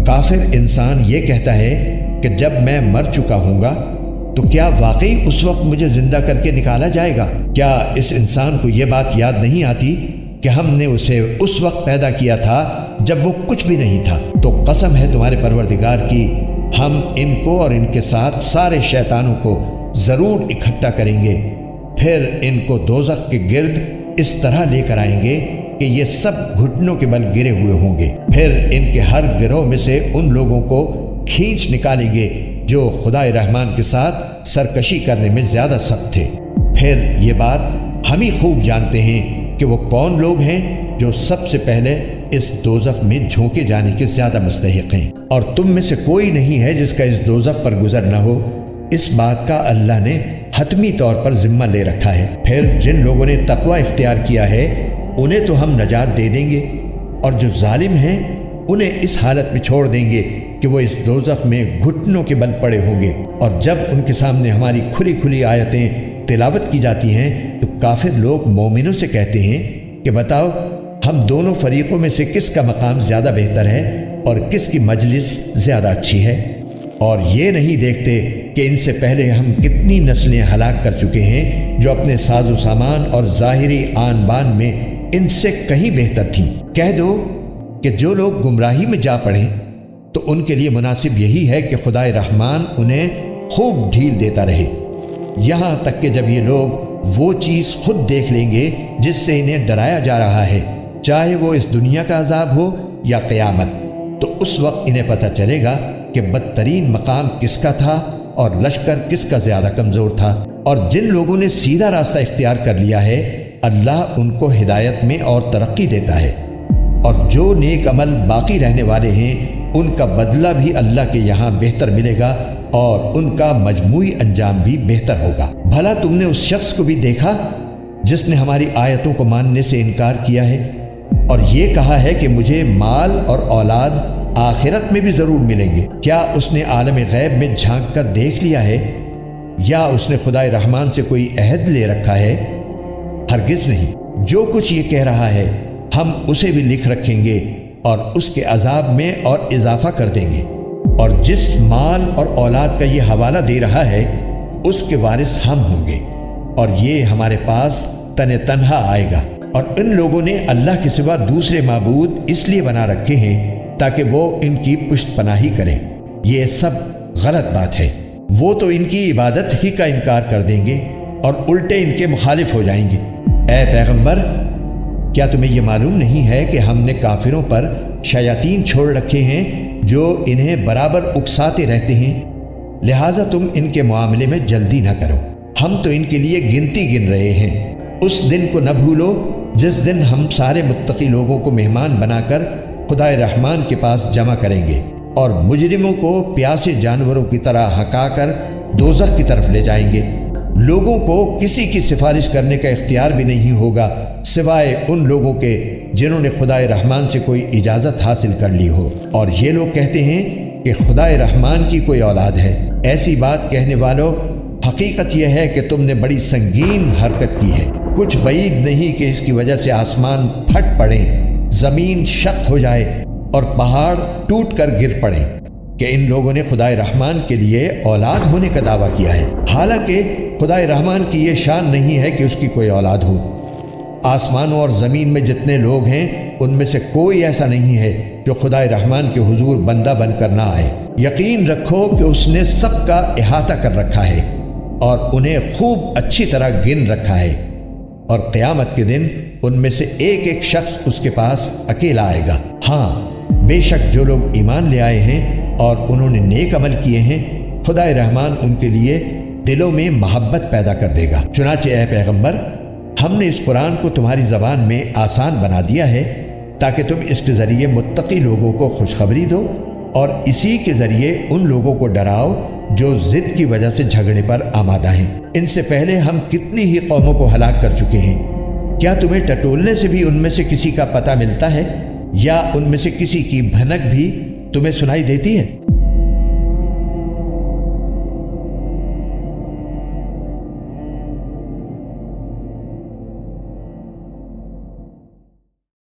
کافر انسان یہ کہتا ہے کہ جب میں مر چکا ہوں گا تو کیا واقعی اس وقت مجھے زندہ کر کے نکالا جائے گا؟ کیا اس انسان کو یہ بات یاد نہیں آتی کہ ہم نے اسے اس وقت پیدا کیا تھا جب وہ کچھ بھی نہیں تھا؟ تو قسم ہے تمہارے پروردگار کی، ہم ان کو اور ان کے ساتھ سارے شیطانوں کو ضرور اکٹھا کریں گے، پھر ان کو دوزخ کے گرد اس طرح لے کر آئیں گے کہ یہ سب گھٹنوں کے بل گرے ہوئے ہوں گے۔ پھر ان کے ہر گروہ میں سے ان لوگوں کو کھینچ نکالیں گے جو خدائے رحمان کے ساتھ سرکشی کرنے میں زیادہ سخت تھے۔ پھر یہ بات ہم ہی خوب جانتے ہیں کہ وہ کون لوگ ہیں جو سب سے پہلے اس دوزخ میں جھونکے جانے کے زیادہ مستحق ہیں، اور تم میں سے کوئی نہیں ہے جس کا اس دوزخ پر گزر نہ ہو۔ اس بات کا اللہ نے حتمی طور پر ذمہ لے رکھا ہے۔ پھر جن لوگوں نے تقوی اختیار کیا ہے انہیں تو ہم نجات دے دیں گے، اور جو ظالم ہیں انہیں اس حالت میں چھوڑ دیں گے کہ وہ اس دوزخ میں گھٹنوں کے بل پڑے ہوں گے۔ اور جب ان کے سامنے ہماری کھلی کھلی آیتیں تلاوت کی جاتی ہیں تو کافر لوگ مومنوں سے کہتے ہیں کہ بتاؤ ہم دونوں فریقوں میں سے کس کا مقام زیادہ بہتر ہے اور کس کی مجلس زیادہ اچھی ہے؟ اور یہ نہیں دیکھتے کہ ان سے پہلے ہم کتنی نسلیں ہلاک کر چکے ہیں جو اپنے ساز و سامان اور ظاہری آن بان میں ان سے کہیں بہتر تھیں۔ کہہ دو کہ جو لوگ گمراہی میں جا پڑیں تو ان کے لیے مناسب یہی ہے کہ خدائے رحمان انہیں خوب ڈھیل دیتا رہے، یہاں تک کہ جب یہ لوگ وہ چیز خود دیکھ لیں گے جس سے انہیں ڈرایا جا رہا ہے، چاہے وہ اس دنیا کا عذاب ہو یا قیامت، تو اس وقت انہیں پتہ چلے گا کہ بدترین مقام کس کا تھا اور لشکر کس کا زیادہ کمزور تھا۔ اور جن لوگوں نے سیدھا راستہ اختیار کر لیا ہے اللہ ان کو ہدایت میں اور ترقی دیتا ہے، اور جو نیک عمل باقی رہنے والے ہیں ان کا بدلہ بھی اللہ کے یہاں بہتر ملے گا اور ان کا مجموعی انجام بھی بہتر ہوگا۔ بھلا تم نے اس شخص کو بھی دیکھا جس نے ہماری آیتوں کو ماننے سے انکار کیا ہے اور یہ کہا ہے کہ مجھے مال اور اولاد آخرت میں بھی ضرور ملیں گے؟ کیا اس نے عالم غیب میں جھانک کر دیکھ لیا ہے یا اس نے خدائے رحمان سے کوئی عہد لے رکھا ہے؟ ہرگز نہیں۔ جو کچھ یہ کہہ رہا ہے ہم اسے بھی لکھ رکھیں گے اور اس کے عذاب میں اور اضافہ کر دیں گے، اور جس مال اور اولاد کا یہ حوالہ دے رہا ہے اس کے وارث ہم ہوں گے، اور یہ ہمارے پاس تنہا آئے گا۔ اور ان لوگوں نے اللہ کے سوا دوسرے معبود اس لیے بنا رکھے ہیں تاکہ وہ ان کی پشت پناہی کریں۔ یہ سب غلط بات ہے۔ وہ تو ان کی عبادت ہی کا انکار کر دیں گے اور الٹے ان کے مخالف ہو جائیں گے۔ اے پیغمبر، کیا تمہیں یہ معلوم نہیں ہے کہ ہم نے کافروں پر شیاطین چھوڑ رکھے ہیں جو انہیں برابر اکساتے رہتے ہیں؟ لہٰذا تم ان کے معاملے میں جلدی نہ کرو، ہم تو ان کے لیے گنتی گن رہے ہیں۔ اس دن کو نہ بھولو جس دن ہم سارے متقی لوگوں کو مہمان بنا کر خدائے رحمان کے پاس جمع کریں گے، اور مجرموں کو پیاسے جانوروں کی طرح ہکا کر دوزخ کی طرف لے جائیں گے۔ لوگوں کو کسی کی سفارش کرنے کا اختیار بھی نہیں ہوگا سوائے ان لوگوں کے جنہوں نے خدائے رحمان سے کوئی اجازت حاصل کر لی ہو۔ اور یہ لوگ کہتے ہیں کہ خدائے رحمان کی کوئی اولاد ہے۔ ایسی بات کہنے والوں، حقیقت یہ ہے کہ تم نے بڑی سنگین حرکت کی ہے۔ کچھ بعید نہیں کہ اس کی وجہ سے آسمان پھٹ پڑے، زمین شق ہو جائے اور پہاڑ ٹوٹ کر گر پڑے کہ ان لوگوں نے خدائے رحمان کے لیے اولاد ہونے کا دعویٰ کیا ہے، حالانکہ خدائے رحمان کی یہ شان نہیں ہے کہ اس کی کوئی اولاد ہو۔ آسمانوں اور زمین میں جتنے لوگ ہیں ان میں سے کوئی ایسا نہیں ہے جو خدائے رحمان کے حضور بندہ بن کر نہ آئے۔ یقین رکھو کہ اس نے سب کا احاطہ کر رکھا ہے اور انہیں خوب اچھی طرح گن رکھا ہے، اور قیامت کے دن ان میں سے ایک ایک شخص اس کے پاس اکیلا آئے گا۔ ہاں، بے شک جو لوگ ایمان لے آئے ہیں اور انہوں نے نیک عمل کیے ہیں، خدائے رحمان ان کے لیے دلوں میں محبت پیدا کر دے گا۔ چنانچہ اے پیغمبر، ہم نے اس قرآن کو تمہاری زبان میں آسان بنا دیا ہے تاکہ تم اس کے ذریعے متقی لوگوں کو خوشخبری دو اور اسی کے ذریعے ان لوگوں کو ڈراؤ جو ضد کی وجہ سے جھگڑے پر آمادہ ہیں۔ ان سے پہلے ہم کتنی ہی قوموں کو ہلاک کر چکے ہیں۔ کیا تمہیں ٹٹولنے سے بھی ان میں سے کسی کا پتہ ملتا ہے یا ان میں سے کسی کی بھنک بھی تمہیں سنائی دیتی ہے؟